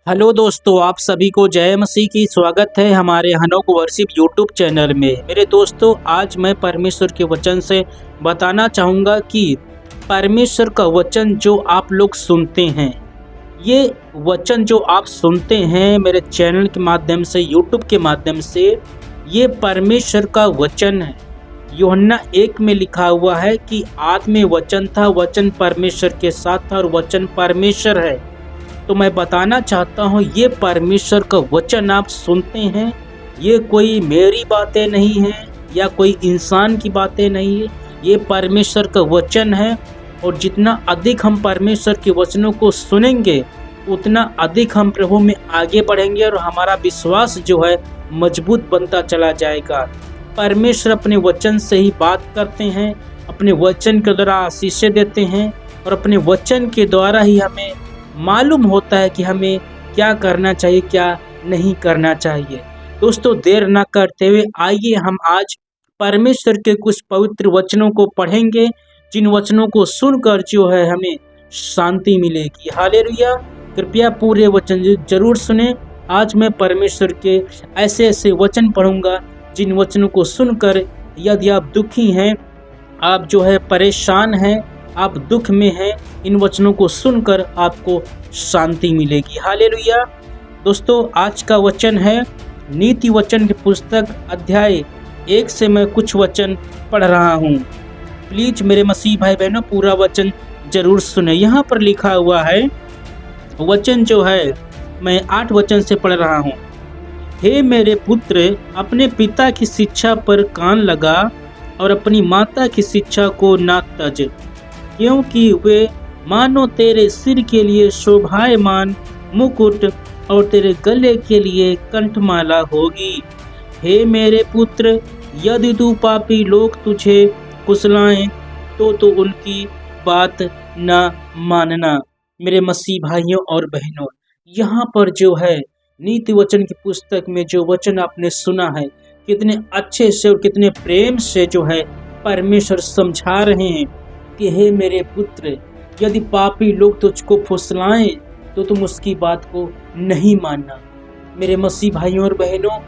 Hello दोस्तों, आप सभी को जय मसीह की स्वागत है हमारे हनोक वर्शिप यूट्यूब चैनल में। मेरे दोस्तों, आज मैं परमेश्वर के वचन से बताना चाहूँगा कि परमेश्वर का वचन जो आप लोग सुनते हैं, ये वचन जो आप सुनते हैं मेरे चैनल के माध्यम से, यूट्यूब के माध्यम से, ये परमेश्वर का वचन है। यूहन्ना 1 में लिखा हुआ है कि आदि में वचन था, वचन परमेश्वर के साथ था और वचन परमेश्वर है। तो मैं बताना चाहता हूँ, ये परमेश्वर का वचन आप सुनते हैं, ये कोई मेरी बातें नहीं हैं या कोई इंसान की बातें नहीं है, ये परमेश्वर का वचन है। और जितना अधिक हम परमेश्वर के वचनों को सुनेंगे, उतना अधिक हम प्रभु में आगे बढ़ेंगे और हमारा विश्वास जो है मजबूत बनता चला जाएगा। परमेश्वर अपने वचन से ही बात करते हैं, अपने वचन के द्वारा आशीषें देते हैं और अपने वचन के द्वारा ही हमें मालूम होता है कि हमें क्या करना चाहिए, क्या नहीं करना चाहिए। दोस्तों, देर न करते हुए आइए हम आज परमेश्वर के कुछ पवित्र वचनों को पढ़ेंगे, जिन वचनों को सुनकर जो है हमें शांति मिलेगी। हालेलुया। कृपया पूरे वचन जरूर सुने। आज मैं परमेश्वर के ऐसे ऐसे वचन पढ़ूंगा, जिन वचनों को सुनकर यदि आप दुखी हैं, आप जो है परेशान हैं, आप दुख में हैं, इन वचनों को सुनकर आपको शांति मिलेगी। हालेलुया। दोस्तों, आज का वचन है नीति वचन की पुस्तक अध्याय 1 से मैं कुछ वचन पढ़ रहा हूँ। प्लीज मेरे मसीह भाई बहनों, पूरा वचन जरूर सुने। यहाँ पर लिखा हुआ है, वचन जो है मैं 8 वचन से पढ़ रहा हूँ। हे मेरे पुत्र, अपने पिता की शिक्षा पर कान लगा और अपनी माता की शिक्षा को ना तज, क्योंकि वे मानो तेरे सिर के लिए शोभायमान मुकुट और तेरे गले के लिए कंठमाला होगी। हे मेरे पुत्र, यदि तू पापी लोग तुझे कुसलाएं तो उनकी बात न मानना। मेरे मसीह भाइयों और बहनों, यहाँ पर जो है नीति वचन की पुस्तक में जो वचन आपने सुना है, कितने अच्छे से और कितने प्रेम से जो है परमेश्वर समझा रहे हैं कि हे मेरे पुत्र, यदि पापी लोग तुझको फुसलाएं तो तुम उसकी बात को नहीं मानना। मेरे मसीह भाइयों और बहनों,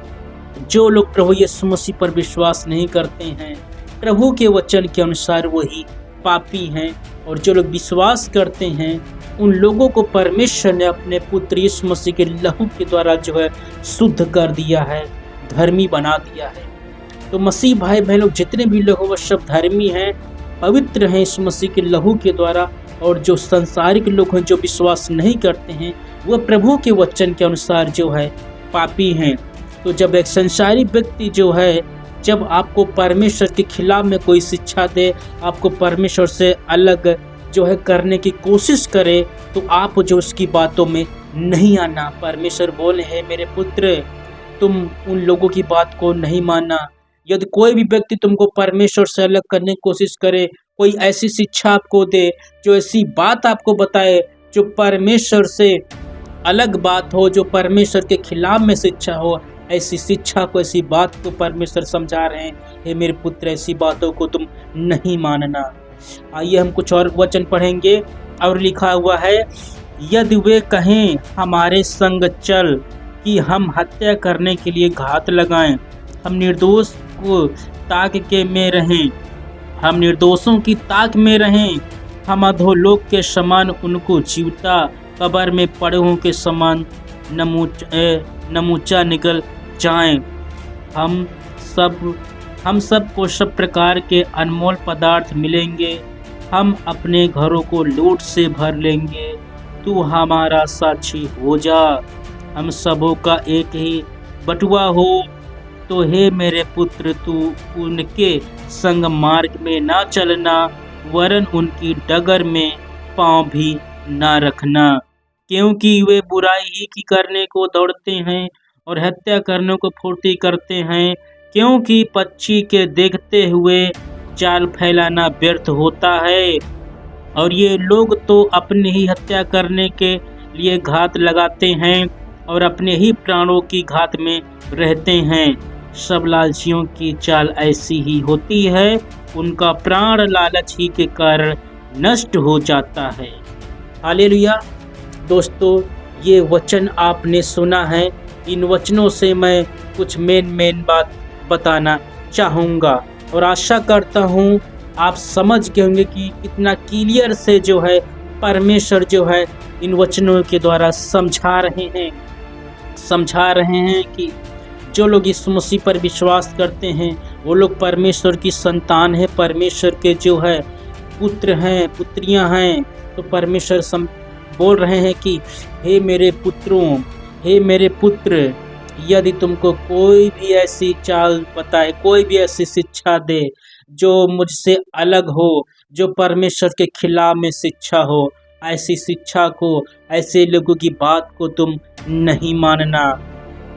जो लोग प्रभु यीशु मसीह पर विश्वास नहीं करते हैं, प्रभु के वचन के अनुसार वही पापी हैं। और जो लोग विश्वास करते हैं, उन लोगों को परमेश्वर ने अपने पुत्र यीशु मसीह के लहू के द्वारा जो है शुद्ध कर दिया है, धर्मी बना दिया है। तो मसीह भाई बहन लोग, जितने भी लोग वो सब धर्मी हैं, पवित्र हैं इस मसीह के लहू के द्वारा। और जो संसारिक लोग हैं, जो विश्वास नहीं करते हैं, वह प्रभु के वचन के अनुसार जो है पापी हैं। तो जब एक संसारी व्यक्ति जो है, जब आपको परमेश्वर के खिलाफ में कोई शिक्षा दे, आपको परमेश्वर से अलग जो है करने की कोशिश करे, तो आप जो उसकी बातों में नहीं आना। परमेश्वर बोले, है मेरे पुत्र, तुम उन लोगों की बात को नहीं मानना। यदि कोई भी व्यक्ति तुमको परमेश्वर से अलग करने की कोशिश करे, कोई ऐसी शिक्षा आपको दे, जो ऐसी बात आपको बताए जो परमेश्वर से अलग बात हो, जो परमेश्वर के खिलाफ में शिक्षा हो, ऐसी शिक्षा को, ऐसी बात को परमेश्वर समझा रहे हैं, हे मेरे पुत्र, ऐसी बातों को तुम नहीं मानना। आइए हम कुछ और वचन पढ़ेंगे। और लिखा हुआ है, यदि वे कहें हमारे संग चल कि हम हत्या करने के लिए घात लगाएं, हम निर्दोष को ताक के में रहें, हम निर्दोषों की ताक में रहें, हम अधोलोक के समान उनको जीवता, कब्र में पड़े हुओं के समान नमूचा निकल जाएं। हम सब को सब प्रकार के अनमोल पदार्थ मिलेंगे, हम अपने घरों को लूट से भर लेंगे। तू हमारा साक्षी हो जा, हम सबों का एक ही बटुआ हो। तो हे मेरे पुत्र, तू उनके संग मार्ग में ना चलना, वरन उनकी डगर में पांव भी ना रखना, क्योंकि वे बुराई ही की करने को दौड़ते हैं और हत्या करने को फुर्ती करते हैं। क्योंकि पक्षी के देखते हुए जाल फैलाना व्यर्थ होता है, और ये लोग तो अपनी ही हत्या करने के लिए घात लगाते हैं और अपने ही प्राणों की घात में रहते हैं। सब लालचियों की चाल ऐसी ही होती है, उनका प्राण लालच ही के कारण नष्ट हो जाता है। हालेलुया। दोस्तों, ये वचन आपने सुना है। इन वचनों से मैं कुछ मेन बात बताना चाहूँगा और आशा करता हूँ आप समझ गए होंगे कि कितना क्लियर से जो है परमेश्वर जो है इन वचनों के द्वारा समझा रहे हैं कि जो लोग यीशु मसीह पर विश्वास करते हैं वो लोग परमेश्वर की संतान है, परमेश्वर के जो है पुत्र हैं, पुत्रियां हैं। तो परमेश्वर बोल रहे हैं कि हे मेरे पुत्रों, हे मेरे पुत्र, यदि तुमको कोई भी ऐसी चाल बताए, कोई भी ऐसी शिक्षा दे जो मुझसे अलग हो, जो परमेश्वर के खिलाफ में शिक्षा हो, ऐसी शिक्षा को, ऐसे लोगों की बात को तुम नहीं मानना।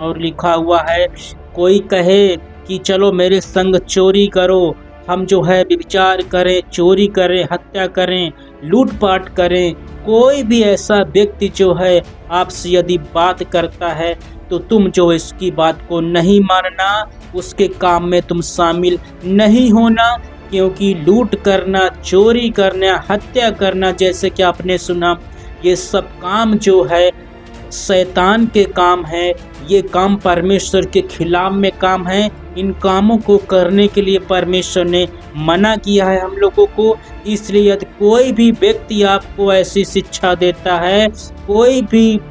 और लिखा हुआ है, कोई कहे कि चलो मेरे संग चोरी करो, हम जो है व्यभिचार करें, चोरी करें, हत्या करें, लूटपाट करें। कोई भी ऐसा व्यक्ति जो है आपसे यदि बात करता है तो तुम जो इसकी बात को नहीं मानना, उसके काम में तुम शामिल नहीं होना, क्योंकि लूट करना, चोरी करना, हत्या करना, जैसे कि आपने सुना, ये सब काम जो है शैतान के काम है। ये काम परमेश्वर के खिलाफ में काम है। इन कामों को करने के लिए परमेश्वर ने मना किया है हम लोगों को। इसलिए यदि कोई भी व्यक्ति आपको ऐसी शिक्षा देता है, कोई भी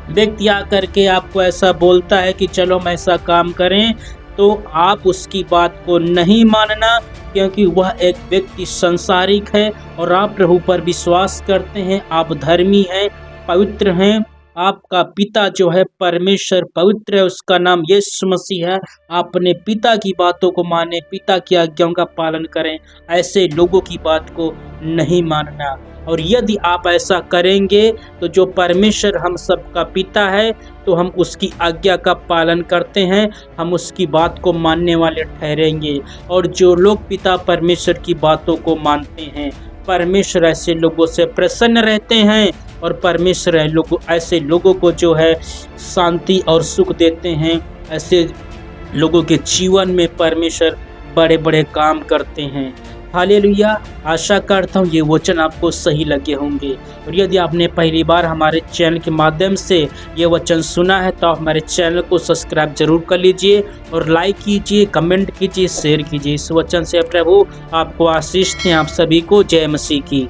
व्यक्ति आकर के आपको ऐसा बोलता है कि चलो हम ऐसा काम करें, तो आप उसकी बात को नहीं मानना, क्योंकि वह एक व्यक्ति संसारिक है और आप प्रभु पर विश्वास करते हैं, आप धर्मी हैं, पवित्र हैं। आपका पिता जो है परमेश्वर पवित्र है, उसका नाम यीशु मसीह है। आप अपने पिता की बातों को माने, पिता की आज्ञाओं का पालन करें, ऐसे लोगों की बात को नहीं मानना। और यदि आप ऐसा करेंगे तो जो परमेश्वर हम सबका पिता है, तो हम उसकी आज्ञा का पालन करते हैं, हम उसकी बात को मानने वाले ठहरेंगे। और जो लोग पिता परमेश्वर की बातों को मानते हैं, परमेश्वर ऐसे लोगों से प्रसन्न रहते हैं और परमेश्वर ऐसे लोगों को जो है शांति और सुख देते हैं। ऐसे लोगों के जीवन में परमेश्वर बड़े बड़े काम करते हैं। हालेलुया। आशा करता हूँ ये वचन आपको सही लगे होंगे। और यदि आपने पहली बार हमारे चैनल के माध्यम से ये वचन सुना है तो आप हमारे चैनल को सब्सक्राइब जरूर कर लीजिए और लाइक कीजिए, कमेंट कीजिए, शेयर कीजिए। इस वचन से प्रभु आपको आशीष दें। आप सभी को जय मसीह की।